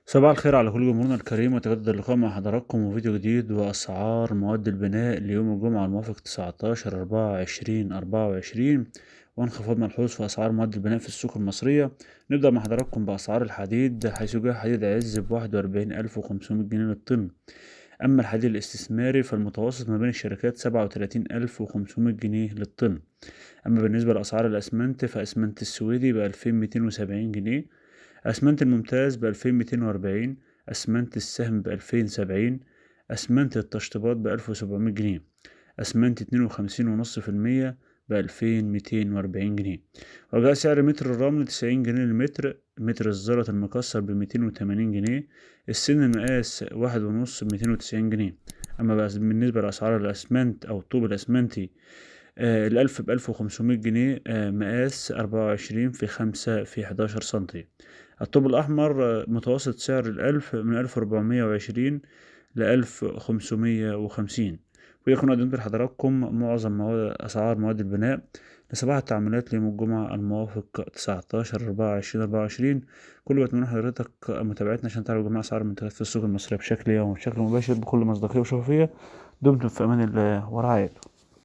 صباح الخير على كل جمهورنا الكريم، وتجدد اللقاء مع حضراتكم وفيديو جديد وأسعار مواد البناء ليوم الجمعة الموافق 19/4/2024، وانخفاض ملحوظ في أسعار مواد البناء في السوق المصرية. نبدأ مع حضراتكم بأسعار الحديد، حيث جاء حديد عز ب41,500 جنيه للطن. أما الحديد الاستثماري فالمتوسط ما بين الشركات 37,500 جنيه للطن. أما بالنسبة لأسعار الأسمنت فأسمنت السويدي ب2270 جنيه، أسمنت الممتاز ب2240، أسمنت السهم ب2070، أسمنت التشطيبات ب1700 جنيه، أسمنت 52.5% ب2240 جنيه. وجاء سعر متر الرمل 90 جنيه للمتر، متر الزلط المكسر ب280 جنيه، السن المقاس 1.5 ب290 جنيه. أما بقى بالنسبة لأسعار الأسمنت أو الطوب الأسمنتي، الألف ب1500 جنيه، مقاس 24 في 5 في 11 سنتي. الطوب الأحمر متوسط سعر الألف من 1420 ل1550. ويكون قدمت لحضراتكم معظم أسعار مواد البناء لصباح التعاملات ليوم الجمعة الموافق 19/4/2024. كل ما أتمنى حضرتك متابعتنا عشان تعرفوا جميع أسعار المنتجات في السوق المصرية بشكل يومي وبشكل مباشر بكل مصداقية وشفافية. دمتم في أمان الله ورعايته.